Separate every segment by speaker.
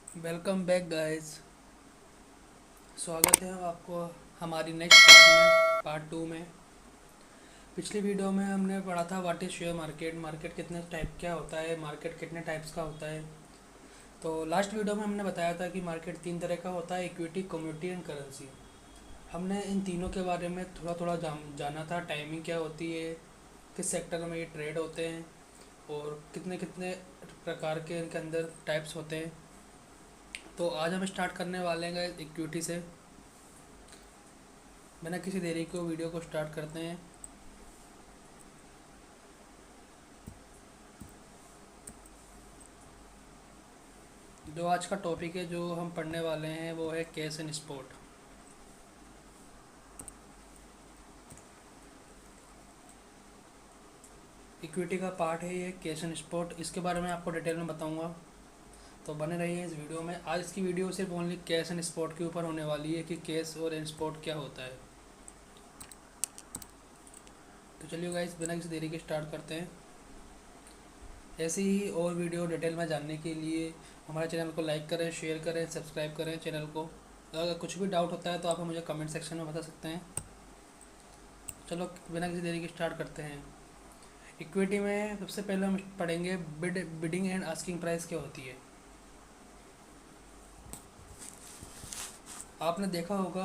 Speaker 1: Welcome back guys. स्वागत है आपको हमारी नेक्स्ट पार्ट 2 में। पिछली वीडियो में हमने पढ़ा था what is share market, market कितने टाइप क्या होता है, मार्केट कितने टाइप्स का होता है। तो लास्ट वीडियो में हमने बताया था कि मार्केट 3 तरह का होता है, इक्विटी, कमोडिटी एंड करेंसी। हमने इन तीनों के बारे में थोड़ा थोड़ा जाना था, टाइमिंग क्या होती है, किस सेक्टर में ये ट्रेड होते हैं और कितने कितने प्रकार के इनके अंदर टाइप्स होते हैं। तो आज हम स्टार्ट करने वाले हैं इक्विटी से। बिना किसी देरी को वीडियो को स्टार्ट करते हैं। जो आज का टॉपिक है जो हम पढ़ने वाले हैं वो है कैश एंड स्पॉट। इक्विटी का पार्ट है ये कैश एंड स्पॉट, इसके बारे में आपको डिटेल में बताऊंगा, तो बने रहिए इस वीडियो में। आज की वीडियो सिर्फ ओनली कैश एंड स्पॉट के ऊपर होने वाली है कि कैश और एंड स्पॉट क्या होता है। तो चलिए गाइस, बिना किसी देरी के स्टार्ट करते हैं। ऐसी ही और वीडियो डिटेल में जानने के लिए हमारे चैनल को लाइक करें, शेयर करें, सब्सक्राइब करें चैनल को। अगर कुछ भी डाउट होता है तो आप मुझे कमेंट सेक्शन में बता सकते हैं। चलो बिना किसी देरी के स्टार्ट करते हैं। इक्विटी में सबसे पहले हम पढ़ेंगे बिडिंग एंड आस्किंग प्राइस क्या होती है। आपने देखा होगा,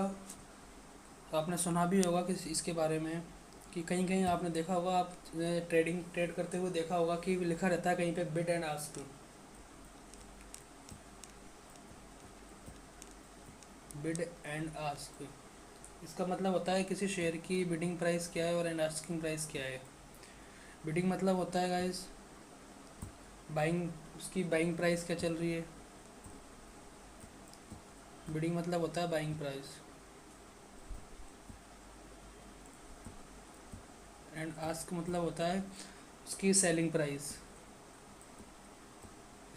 Speaker 1: आपने सुना भी होगा कि इसके बारे में कि कहीं कहीं आपने देखा होगा, आप ट्रेड करते हुए देखा होगा कि लिखा रहता है कहीं पे bid and asking, bid and asking. इसका मतलब होता है किसी शेयर की बिडिंग प्राइस क्या है और एंड आस्किंग प्राइस क्या है। बिडिंग मतलब होता है गाइस बाइंग, उसकी बाइंग प्राइस क्या चल रही है। बिडिंग मतलब होता है बाइंग प्राइस। एंड आस्क मतलब होता है उसकी सेलिंग प्राइस,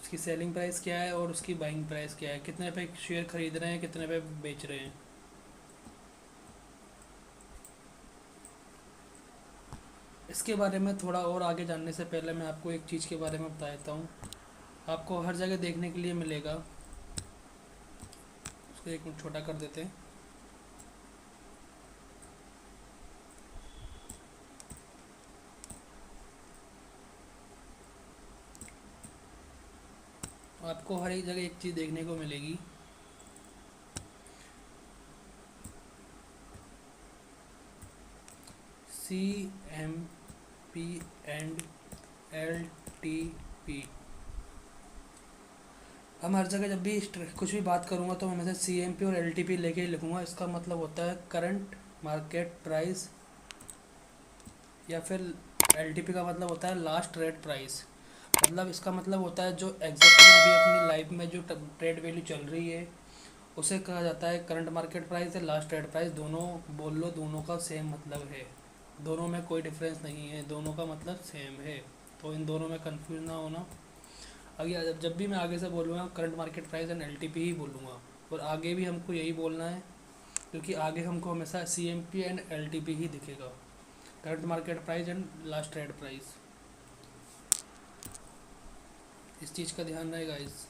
Speaker 1: उसकी सेलिंग प्राइस क्या है और उसकी बाइंग प्राइस क्या है, कितने पे शेयर खरीद रहे हैं, कितने पे बेच रहे हैं। इसके बारे में थोड़ा और आगे जानने से पहले मैं आपको एक चीज़ के बारे में बता देता हूँ। आपको हर जगह देखने के लिए मिलेगा, उसको एक मिनट छोटा कर देते हैं। आपको हर एक जगह एक चीज़ देखने को मिलेगी, CMP एंड LTP। हम हर जगह जब भी कुछ भी बात करूँगा तो मैं हमेशा CMP और LTP लेके ही लिखूँगा। इसका मतलब होता है करंट मार्केट प्राइस, या फिर LTP का मतलब होता है लास्ट रेट प्राइस। मतलब इसका मतलब होता है जो एग्जैक्ट में अभी अपनी लाइफ में जो ट्रेड वैल्यू चल रही है उसे कहा जाता है करंट मार्केट प्राइस या लास्ट ट्रेड प्राइस। दोनों बोल लो, दोनों का सेम मतलब है, दोनों में कोई डिफरेंस नहीं है, दोनों का मतलब सेम है। तो इन दोनों में कंफ्यूज ना होना। आगे जब भी मैं आगे से बोलूँगा current market price and LTP ही बोलूँगा, और आगे भी हमको यही बोलना है क्योंकि आगे हमको हमेशा CMP एंड LTP ही दिखेगा, current market price and last trade price. इस चीज़ का ध्यान रहेगा। इस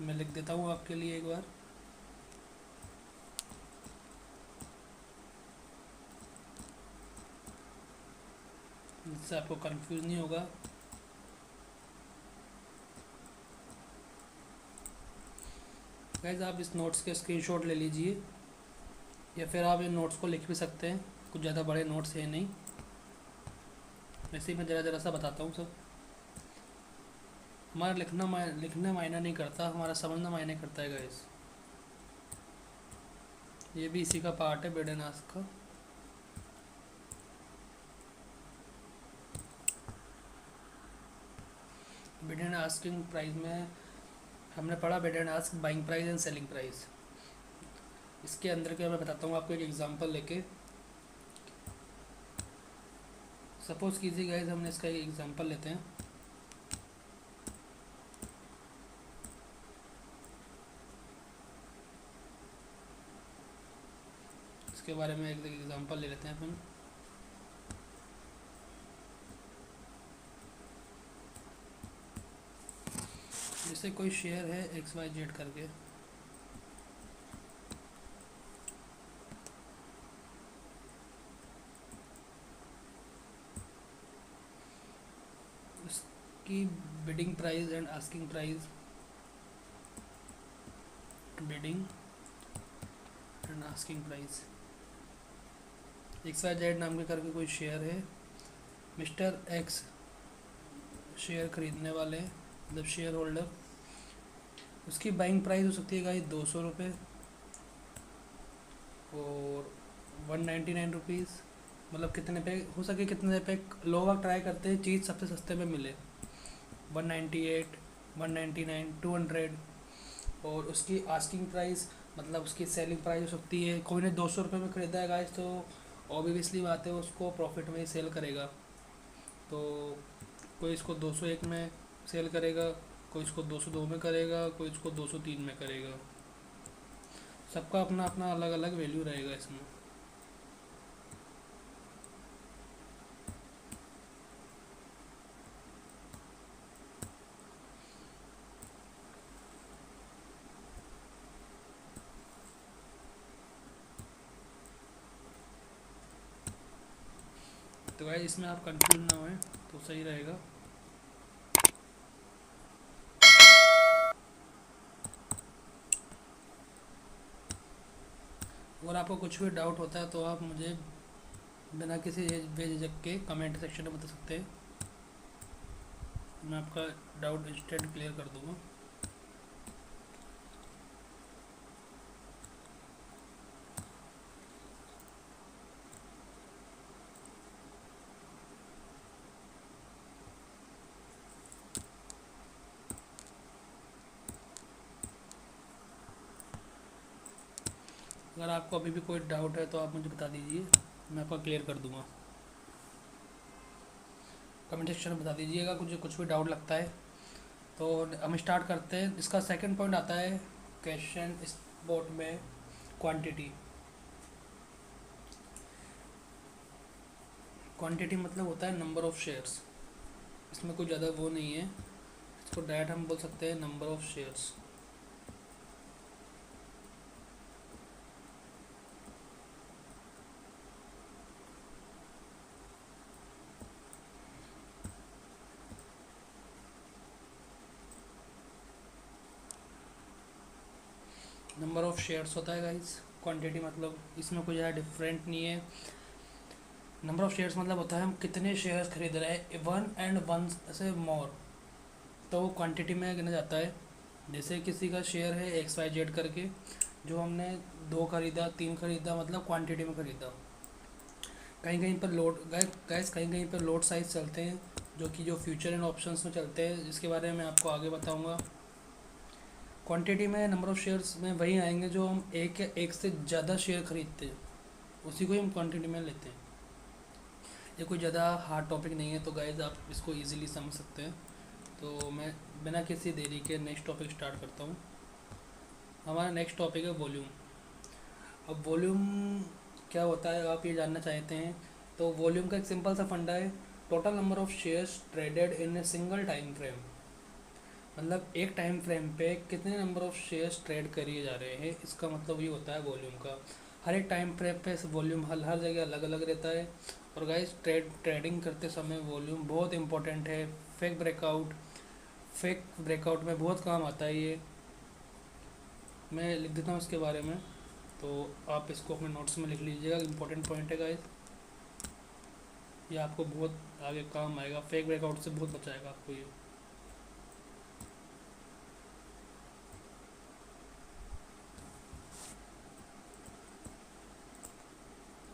Speaker 1: मैं लिख देता हूँ आपके लिए एक बार। जिससे आपको कंफ्यूज नहीं होगा। गाइस आप इस नोट्स के स्क्रीनशॉट ले लीजिए, या फिर आप इन नोट्स को लिख भी सकते हैं, कुछ ज़्यादा बड़े नोट्स हैं नहीं, वैसे ही मैं ज़रा ज़रा सा बताता हूँ सब। हमारा लिखना मायना नहीं करता, हमारा समझना मायने करता है गाइस। ये भी इसी का पार्ट है, बेडनास का। बिड एंड आस्किंग प्राइस में हमने पढ़ा bid and ask, buying price and selling price. इसके अंदर क्या मैं बताता हूँ आपको एक एग्जांपल लेके। सपोज कीजिए गाइस, हमने इसका एक एग्जांपल लेते हैं। इसके बारे में एक एग्जांपल ले लेते हैं अपन। जैसे कोई शेयर है XYZ करके, उसकी bidding price and asking price, bidding and asking price, XYZ नाम के करके कोई शेयर है, मिस्टर एक्स शेयर खरीदने वाले मतलब शेयर होल्डर, उसकी बाइंग प्राइस हो सकती है गाइस 200 रुपये और 199 रुपीज़, मतलब कितने पे हो सके कितने पे लोग ट्राई करते हैं चीज़ सबसे सस्ते में मिले, 198, 199, 200। और उसकी आस्किंग प्राइस मतलब उसकी सेलिंग प्राइस हो सकती है, कोई ने 200 रुपये में ख़रीदा है गाइस तो ऑब्वियसली बात है उसको प्रॉफिट में ही सेल करेगा, तो कोई इसको 201 में सेल करेगा, कोई इसको 202 में करेगा, कोई इसको 203 में करेगा, सबका अपना अपना अलग अलग वैल्यू रहेगा इसमें। तो गाइस इसमें आप कंफ्यूज ना होए तो सही रहेगा। अगर आपको कुछ भी डाउट होता है तो आप मुझे बिना किसी बेझिझक के कमेंट सेक्शन में बता सकते हैं, मैं आपका डाउट इंस्टेंट क्लियर कर दूंगा। अगर आपको अभी भी कोई डाउट है तो आप मुझे बता दीजिए, मैं आपका क्लियर कर दूंगा। कमेंट सेक्शन में बता दीजिएगा कुछ भी डाउट लगता है। तो हम स्टार्ट करते हैं। इसका सेकंड पॉइंट आता है क्वेश्चन स्पॉट में क्वांटिटी। क्वांटिटी मतलब होता है नंबर ऑफ़ शेयर्स, इसमें कोई ज़्यादा वो नहीं है, इसको डायरेक्ट हम बोल सकते हैं number of shares. Number of shares होता है गाइस, क्वांटिटी मतलब इसमें कोई ज़्यादा डिफरेंट नहीं है। नंबर ऑफ़ शेयर्स मतलब होता है हम कितने शेयर्स खरीद रहे हैं, वन एंड वन से मोर, तो वो क्वांटिटी में गिना जाता है। जैसे किसी का शेयर है XYZ करके, जो हमने 2 खरीदा 3 खरीदा मतलब क्वांटिटी में खरीदा। कहीं कहीं पर लोड गैस कहीं कहीं पर लोड साइज चलते हैं जो फ्यूचर एंड ऑप्शंस में चलते हैं, जिसके बारे में आपको आगे बताऊंगा। क्वांटिटी में नंबर ऑफ़ शेयर्स में वही आएंगे जो हम एक से ज़्यादा शेयर खरीदते हैं, उसी को ही हम क्वांटिटी में लेते हैं। ये कोई ज़्यादा हार्ड टॉपिक नहीं है, तो गाइज आप इसको ईजिली समझ सकते हैं। तो मैं बिना किसी देरी के नेक्स्ट टॉपिक स्टार्ट करता हूँ। हमारा नेक्स्ट टॉपिक है वॉल्यूम। अब वॉल्यूम क्या होता है आप ये जानना चाहते हैं, तो वॉल्यूम का एक सिंपल सा फंडा है, total number of shares traded in a single time frame. मतलब एक टाइम फ्रेम पे कितने नंबर ऑफ़ शेयर्स ट्रेड करिए जा रहे हैं, इसका मतलब ये होता है वॉल्यूम का। हर एक टाइम फ्रेम पे वॉल्यूम हर जगह अलग अलग रहता है। और गाइस ट्रेडिंग करते समय वॉल्यूम बहुत इंपॉर्टेंट है। फेक ब्रेकआउट में बहुत काम आता है ये, मैं लिख देता हूँ इसके बारे में, तो आप इसको अपने नोट्स में लिख लीजिएगा, इंपॉर्टेंट पॉइंट है गाइस, ये आपको बहुत आगे काम आएगा, फेक ब्रेकआउट से बहुत बचाएगा आपको ये।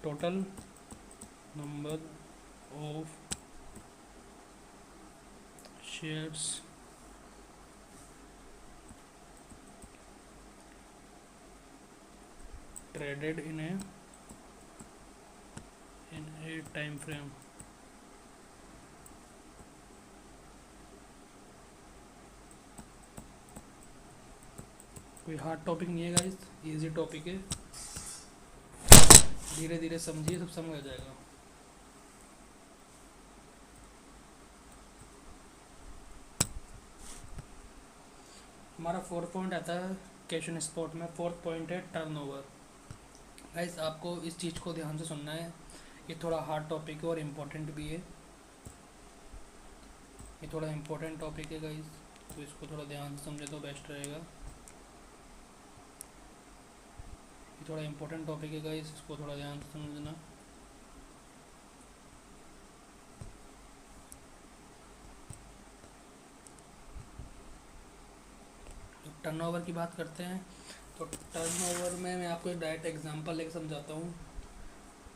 Speaker 1: Total number of shares traded in A time frame. कोई हार्ड टॉपिक नहीं है गाइस, इजी टॉपिक है, धीरे धीरे समझिए सब समझ आ जाएगा। हमारा 4 पॉइंट आता है कैश इन स्पॉट में। 4 पॉइंट है टर्नओवर। गाइस आपको इस चीज़ को ध्यान से सुनना है, ये थोड़ा हार्ड टॉपिक है और इम्पोर्टेंट भी है। ये थोड़ा इम्पोर्टेंट टॉपिक है गाइस, तो इसको थोड़ा ध्यान से समझे तो बेस्ट रहेगा। ये थोड़ा इम्पोर्टेंट टॉपिक है गाइस, इसको थोड़ा ध्यान से समझना। तो टर्नओवर की बात करते हैं। तो टर्नओवर में मैं आपको एक डायरेक्ट एग्जांपल लेकर समझाता हूँ।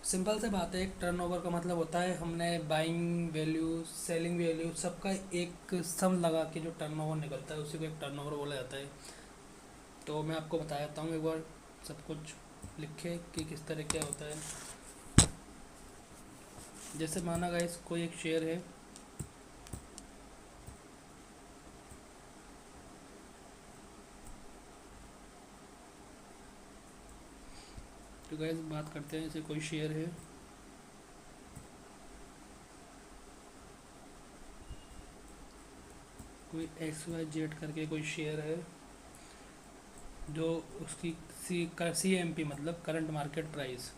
Speaker 1: सिंपल से बात है, एक टर्नओवर का मतलब होता है हमने बाइंग वैल्यू, सेलिंग वैल्यू सबका एक सम लगा के जो टर्नओवर निकलता है उसी को एक टर्नओवर बोला जाता है। तो मैं आपको बता देता हूँ एक बार सब कुछ लिखे कि किस तरह क्या होता है। जैसे माना गाइस कोई एक शेयर है, तो गाइस बात करते हैं, जैसे कोई शेयर है, कोई XYZ करके कोई शेयर है, जो उसकी CMP मतलब करंट मार्केट प्राइस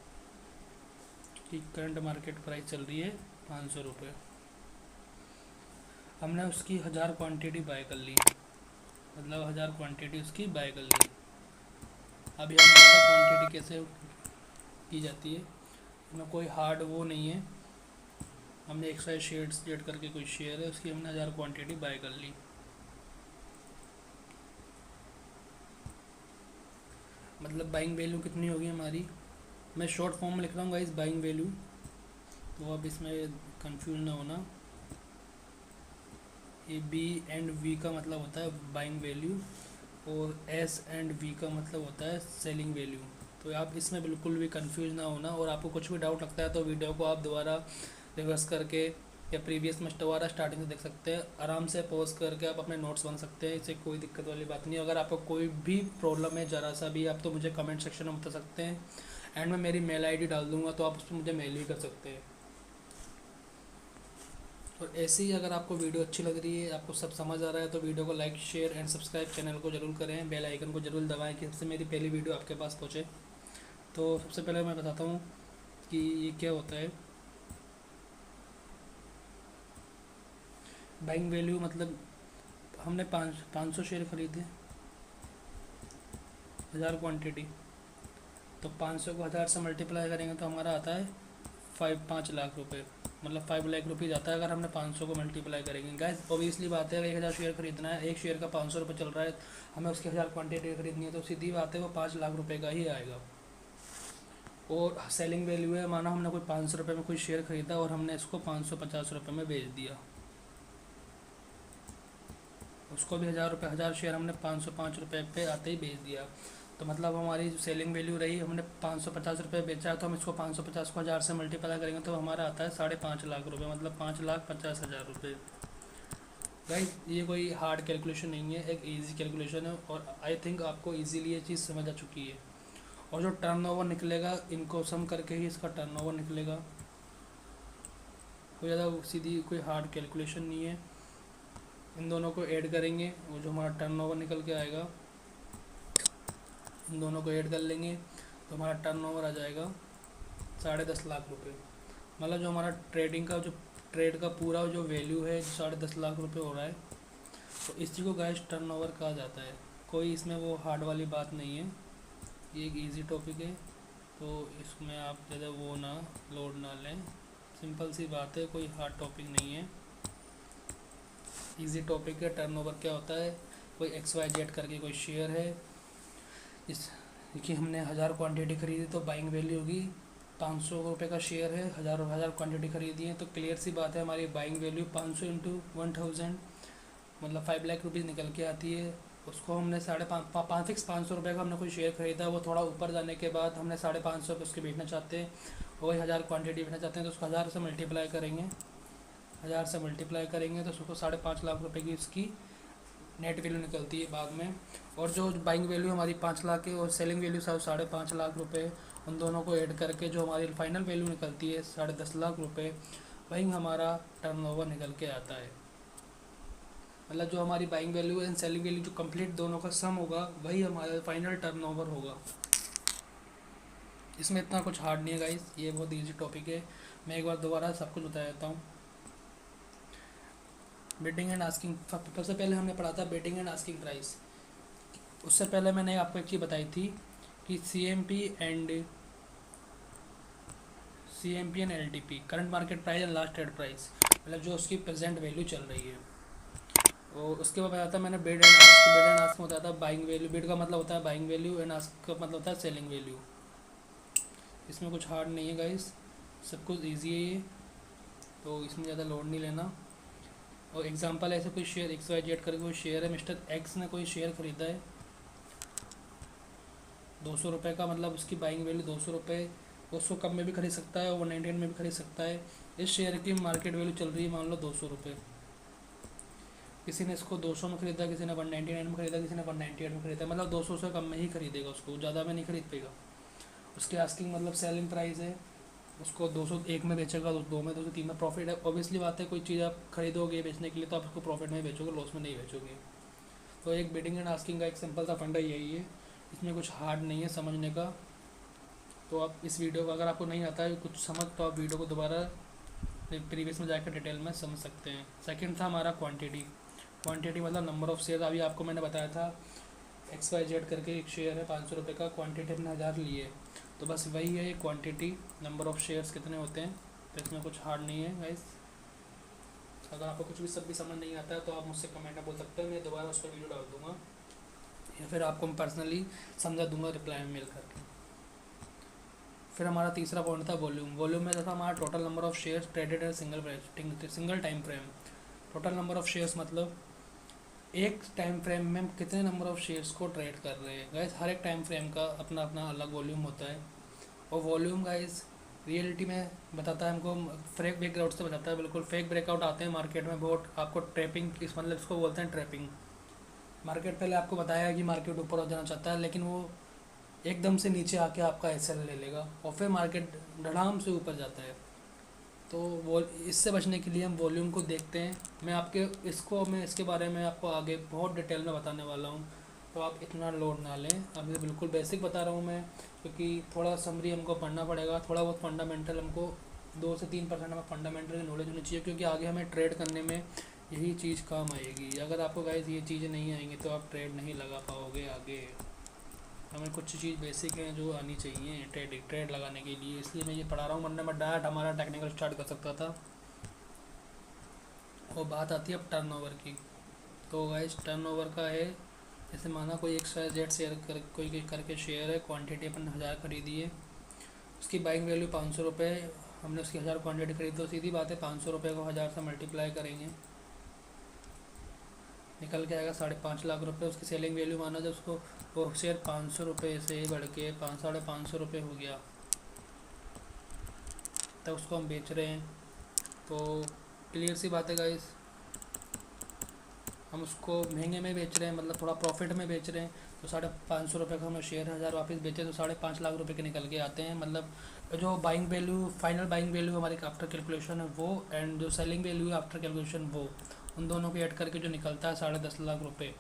Speaker 1: की करंट मार्केट प्राइस चल रही है 500 रुपये। हमने उसकी 1000 क्वांटिटी बाय कर ली, मतलब 1000 क्वांटिटी उसकी बाय कर ली। अभी हम ज़्यादा क्वांटिटी कैसे की जाती है, इसमें कोई हार्ड वो नहीं है। हमने XYZ करके कोई शेयर है, उसकी हमने 1000 क्वांटिटी बाय कर ली। मतलब बाइंग वैल्यू कितनी होगी हमारी, मैं शॉर्ट फॉर्म में लिख रहा हूँ गाइस बाइंग वैल्यू, तो अब इसमें कंफ्यूज ना होना। ये B एंड V का मतलब होता है बाइंग वैल्यू और S एंड V का मतलब होता है सेलिंग वैल्यू। तो आप इसमें बिल्कुल भी कंफ्यूज ना होना, और आपको कुछ भी डाउट लगता है तो वीडियो को आप दोबारा रिवर्स करके या प्रीवियस में दोबारा स्टार्टिंग से देख सकते हैं। आराम से पॉज करके आप अपने नोट्स बन सकते हैं, इससे कोई दिक्कत वाली बात नहीं है। अगर आपको कोई भी प्रॉब्लम है ज़रा सा भी, आप तो मुझे कमेंट सेक्शन में बता सकते हैं, एंड मैं मेरी मेल ID डाल दूँगा, तो आप उस पर मुझे मेल भी कर सकते हैं। और ऐसे ही अगर आपको वीडियो अच्छी लग रही है, आपको सब समझ आ रहा है, तो वीडियो को like share and subscribe channel को जरूर करें, बेल आइकन को जरूर दबाएं कि सबसे मेरी पहली वीडियो आपके पास पहुँचे। तो सबसे पहले मैं बताता हूँ कि ये क्या होता है। बाइंग वैल्यू मतलब हमने 500 शेयर खरीदे, 1000 क्वांटिटी, तो 500 को 1000 से मल्टीप्लाई करेंगे तो हमारा आता है 5 लाख रुपए, मतलब 5 लाख रुपीज़ आता है अगर हमने 500 को मल्टीप्लाई करेंगे। गैस ऑब्वियसली बात है, अगर 1000 शेयर खरीदना है, एक शेयर का 500 रुपये चल रहा है, हमें उसकी 1000 क्वांटिटी खरीदनी है, तो सीधी बात है वो 5 लाख रुपए का ही आएगा। और सेलिंग वैल्यू है, माना हमने कोई 500 रुपये में कोई शेयर खरीदा और हमने इसको 550 रुपये में बेच दिया, उसको भी 1000 रुपये, 1000 शेयर हमने 505 रुपये पे आते ही बेच दिया, तो मतलब हमारी जो सेलिंग वैल्यू रही, हमने 550 रुपये बेचा है, तो हम इसको 550 को 1000 से मल्टीप्लाई करेंगे तो हमारा आता है 5.5 लाख रुपये, मतलब 5,50,000 रुपये। गाइस ये कोई हार्ड कैलकुलेशन नहीं है, एक इजी कैलकुलेशन है, और आई थिंक आपको इजीली ये चीज़ समझ आ चुकी है। और जो टर्नओवर निकलेगा, इनको सम करके ही इसका टर्नओवर निकलेगा, कोई ज़्यादा सीधी कोई हार्ड कैलकुलेशन नहीं है। इन दोनों को ऐड करेंगे और जो हमारा टर्नओवर निकल के आएगा, इन दोनों को ऐड कर लेंगे तो हमारा टर्नओवर आ जाएगा 10.5 लाख रुपए। मतलब जो हमारा ट्रेडिंग का, जो ट्रेड का पूरा जो वैल्यू है 10.5 लाख रुपए हो रहा है, तो इसी को गाइस टर्नओवर कहा जाता है। कोई इसमें वो हार्ड वाली बात नहीं है, ये एक इजी टॉपिक है, तो इसमें आप ज़्यादा वो ना लोड ना लें, सिंपल सी बात है, कोई हार्ड टॉपिक नहीं है, इजी टॉपिक है। टर्नओवर क्या होता है, कोई XYZ करके कोई शेयर है, इस कि हमने 1000 क्वांटिटी खरीदी, तो बाइंग वैल्यू होगी 500 रुपये का शेयर है, हज़ार क्वांटिटी खरीदी है, तो क्लियर सी बात है हमारी बाइंग वैल्यू 500 इंटू 1000 मतलब 5 लाख रुपीज़ निकल के आती है। उसको हमने 500 रुपये का हमने कोई शेयर खरीदा, वो थोड़ा ऊपर जाने के बाद हमने 550 पे उसके बेचना चाहते हैं, वही 1000 क्वांटिटी बेचना चाहते हैं, तो उसको 1000 से मल्टीप्लाई करेंगे, 1000 से मल्टीप्लाई करेंगे तो उसको 5.5 लाख रुपए की उसकी नेट वैल्यू निकलती है बाद में। और जो बाइंग वैल्यू हमारी 5 लाख है और सेलिंग वैल्यू 5.5 लाख रुपए, उन दोनों को ऐड करके जो हमारी फाइनल वैल्यू निकलती है 10.5 लाख रुपए, वही हमारा टर्नओवर निकल के आता है। मतलब जो हमारी buying value and selling value जो कंप्लीट दोनों का सम होगा वही हमारा फाइनल टर्नओवर होगा। इसमें इतना कुछ हार्ड नहीं है गाइस, ये बहुत इजी टॉपिक है। मैं एक बार दोबारा सब कुछ बता देता हूँ। बिडिंग एंड आस्किंग, सबसे पहले हमने पढ़ा था बिडिंग एंड आस्किंग प्राइस। उससे पहले मैंने आपको एक चीज़ बताई थी कि CMP and LTP, current market price and last trade price, मतलब जो उसकी प्रेजेंट वैल्यू चल रही है। और उसके बाद बताया था मैंने बिड एंड आस्क में बताया था बाइंग वैल्यू, बिड का मतलब होता है बाइंग वैल्यू एंड आस्क का मतलब होता है सेलिंग वैल्यू। इसमें कुछ हार्ड नहीं है गाइस, सब कुछ ईजी है ये, तो इसमें ज़्यादा लोड नहीं लेना। और एग्जांपल ऐसे कोई शेयर XYZ करके कोई शेयर है, मिस्टर एक्स ने कोई शेयर खरीदा है 200 रुपये का, मतलब उसकी बाइंग वैल्यू 200 रुपये, उसको कम में भी खरीद सकता है, 199 में भी खरीद सकता है। इस शेयर की मार्केट वैल्यू चल रही है मान लो 200 रुपये। किसी ने इसको 200 में खरीदा, किसी ने 199 में खरीदा, किसी ने 198 में खरीदा, मतलब 200 से कम में ही खरीदेगा उसको, ज़्यादा में नहीं खरीद पाएगा। उसकी आस्किंग मतलब सेलिंग प्राइस है, उसको 201 में बेचेगा, 202 में, 203 में प्रॉफिट है। ऑब्वियसली बात है, कोई चीज़ आप खरीदोगे बेचने के लिए तो आप उसको प्रॉफिट में बेचोगे, लॉस में नहीं बेचोगे। तो एक बिडिंग एंड आस्किंग का एक सिंपल सा फंडा यही है, इसमें कुछ हार्ड नहीं है समझने का। तो आप इस वीडियो को अगर आपको नहीं आता है कुछ समझ, तो आप वीडियो को दोबारा प्रीवियस में जाकर डिटेल में समझ सकते हैं। सेकंड था हमारा क्वांटिटी मतलब नंबर ऑफ़ शेयर। अभी आपको मैंने बताया था XYZ करके एक शेयर है 500 रुपये का, क्वांटिटी अपने 1000 लिए, तो बस वही है ये क्वांटिटी, नंबर ऑफ़ शेयर्स कितने होते हैं। तो इसमें कुछ हार्ड नहीं है गाइस। अगर आपको कुछ भी सब भी समझ नहीं आता है तो आप मुझसे कमेंट में बोल सकते हैं, मैं दोबारा उस पर वीडियो डाल दूँगा, या फिर आपको मैं पर्सनली समझा दूंगा रिप्लाई में मेल करके। फिर हमारा तीसरा पॉइंट था वॉल्यूम में था हमारा total number of shares traded है single time frame. Total number of shares मतलब एक टाइम फ्रेम में हम कितने नंबर ऑफ़ शेयर्स को ट्रेड कर रहे हैं। गाइस हर एक टाइम फ्रेम का अपना अपना अलग वॉल्यूम होता है, और वॉल्यूम गाइस रियलिटी में बताता है हमको, फेक ब्रेकआउट से बताता है। बिल्कुल फेक ब्रेकआउट आते हैं मार्केट में बहुत, आपको ट्रैपिंग इस मतलब इसको बोलते हैं ट्रैपिंग। मार्केट पहले आपको बताया कि मार्केट ऊपर हो जाना चाहता है, लेकिन वो एकदम से नीचे आके आपका SL ले लेगा और फिर मार्केट धड़ाम से ऊपर जाता है। तो वो इससे बचने के लिए हम वॉल्यूम को देखते हैं। मैं इसके बारे में आपको आगे बहुत डिटेल में बताने वाला हूँ, तो आप इतना लोड ना लें। अभी बिल्कुल बेसिक बता रहा हूँ मैं, क्योंकि थोड़ा समरी हमको पढ़ना पड़ेगा, थोड़ा बहुत फंडामेंटल हमको 2 से 3% हमें फंडामेंटल की नॉलेज होनी चाहिए, क्योंकि आगे हमें ट्रेड करने में यही चीज़ काम आएगी। अगर आपको गाइस ये चीज़ें नहीं आएंगी तो आप ट्रेड नहीं लगा पाओगे आगे। हमें कुछ चीज़ बेसिक हैं जो आनी चाहिए ट्रेड लगाने के लिए, इसलिए मैं ये पढ़ा रहा हूँ, वरना मैं डायरेक्ट हमारा टेक्निकल स्टार्ट कर सकता था। और बात आती है अब टर्नओवर की। तो गाइस टर्नओवर का है, जैसे माना कोई XYZ शेयर कोई करके शेयर है, क्वांटिटी अपन 1000 खरीदी है, उसकी बाइंग वैल्यू 500 रुपये, हमने उसकी 1000 क्वांटिटी खरीदी, तो सीधी बात है 500 रुपये को 1000 से मल्टीप्लाई करेंगे, निकल के आएगा 5.5 लाख रुपये। उसकी सेलिंग वैल्यू माना जब उसको वो शेयर 500 रुपये से बढ़ के 500-550 रुपये हो गया, तब उसको हम बेच रहे हैं। तो क्लियर सी बात है गाइस, हम उसको महंगे में बेच रहे हैं, मतलब थोड़ा प्रॉफिट में बेच रहे हैं। तो 550 रुपये का हमें शेयर 1000 वापस बेचे तो 5.5 लाख रुपये के निकल के आते हैं। मतलब जो buying value final buying value हमारी आफ्टर कैलकुलेशन है वो, एंड जो सेलिंग वैल्यू है आफ्टर कैलकुलेशन वो, उन दोनों को ऐड करके जो निकलता है 10.5 लाख रुपये,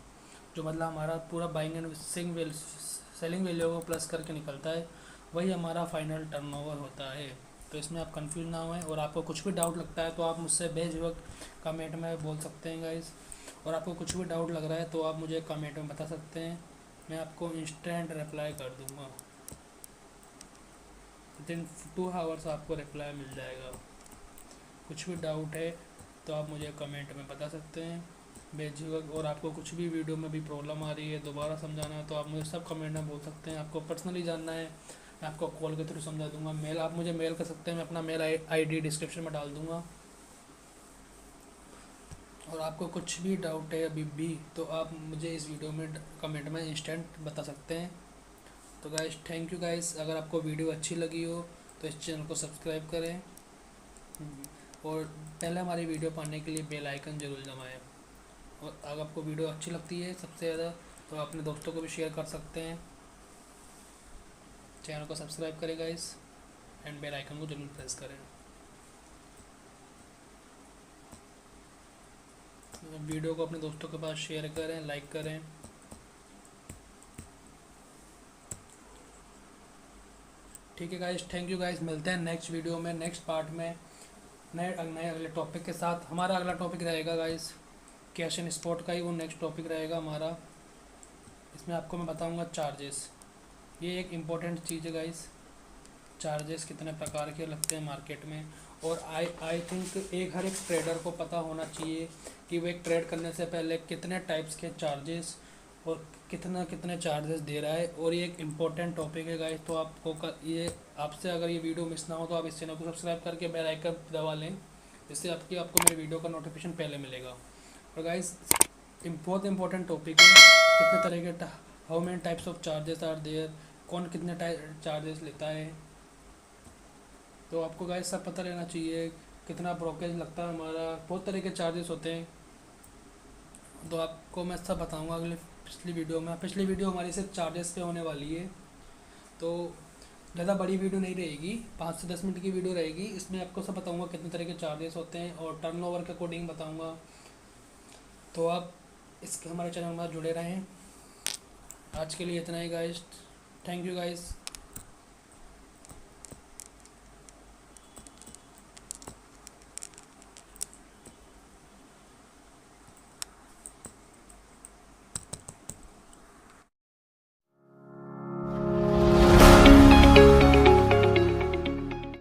Speaker 1: जो मतलब हमारा पूरा बाइंग एंड सेलिंग वैल्यू को प्लस करके निकलता है, वही हमारा फाइनल टर्नओवर होता है। तो इसमें आप कंफ्यूज ना होएं, और आपको कुछ भी डाउट लगता है तो आप मुझसे बेझिझक कमेंट में बोल सकते हैं गाइस। और आपको कुछ भी डाउट लग रहा है तो आप मुझे कमेंट में बता सकते हैं, मैं आपको इंस्टेंट रिप्लाई कर दूँगा, विदिन 2 आवर्स आपको रिप्लाई मिल जाएगा। कुछ भी डाउट है तो आप मुझे कमेंट में बता सकते हैं बेझिझक। और आपको कुछ भी वीडियो में भी प्रॉब्लम आ रही है, दोबारा समझाना है, तो आप मुझे सब कमेंट में बोल सकते हैं। आपको पर्सनली जानना है, मैं आपको कॉल के थ्रू समझा दूंगा। मेल आप मुझे मेल कर सकते हैं, मैं अपना मेल ID डिस्क्रिप्शन में डाल दूंगा। और आपको कुछ भी डाउट है अभी भी तो आप मुझे इस वीडियो में कमेंट में इंस्टेंट बता सकते हैं। तो गाइस थैंक यू गाइस, अगर आपको वीडियो अच्छी लगी हो तो इस चैनल को सब्सक्राइब करें, और पहले हमारी वीडियो पाने के लिए बेल आइकन ज़रूर दबाएं। और अगर आपको वीडियो अच्छी लगती है सबसे ज़्यादा तो अपने दोस्तों को भी शेयर कर सकते हैं। चैनल को सब्सक्राइब करें गाइस, एंड बेल आइकन को जरूर प्रेस करें। वीडियो को अपने दोस्तों के पास शेयर करें, लाइक करें। ठीक है गाइस, थैंक यू गाइस, मिलते हैं नेक्स्ट वीडियो में, नेक्स्ट पार्ट में नए नए अगले टॉपिक के साथ। हमारा अगला टॉपिक रहेगा गाइस कैश एंड स्पॉट का ही, वो नेक्स्ट टॉपिक रहेगा हमारा। इसमें आपको मैं बताऊंगा चार्जेस, ये एक इम्पोर्टेंट चीज़ है गाइस। चार्जेस कितने प्रकार के लगते हैं मार्केट में, और आई थिंक हर एक ट्रेडर को पता होना चाहिए कि वो एक ट्रेड करने से पहले कितने टाइप्स के चार्जेस और कितने चार्जेस दे रहा है। और ये एक इम्पोर्टेंट टॉपिक है गाइस, तो आपको ये आपसे अगर ये वीडियो मिस ना हो तो आप इस चैनल को सब्सक्राइब करके बेल आइकन दबा लें, जिससे आपको मेरे वीडियो का नोटिफिकेशन पहले मिलेगा। और गाइस बहुत इम्पोर्टेंट टॉपिक है, कितने तरह के how many types of charges are there, कौन कितने चार्जेस लेता है, तो आपको गाइस सब पता रहना चाहिए। कितना ब्रोकरेज लगता है हमारा, बहुत तरह के चार्जेस होते हैं, तो आपको मैं सब बताऊंगा अगले पिछली वीडियो में। पिछली वीडियो हमारी सिर्फ चार्जेस पे होने वाली है, तो ज़्यादा बड़ी वीडियो नहीं रहेगी, 5 से 10 मिनट की वीडियो रहेगी। इसमें आपको सब बताऊंगा कितने तरह के चार्जेस होते हैं और टर्नओवर के अकॉर्डिंग बताऊंगा। तो आप इसके हमारे चैनल में जुड़े रहें। आज के लिए इतना ही गाइस, थैंक यू गाइस।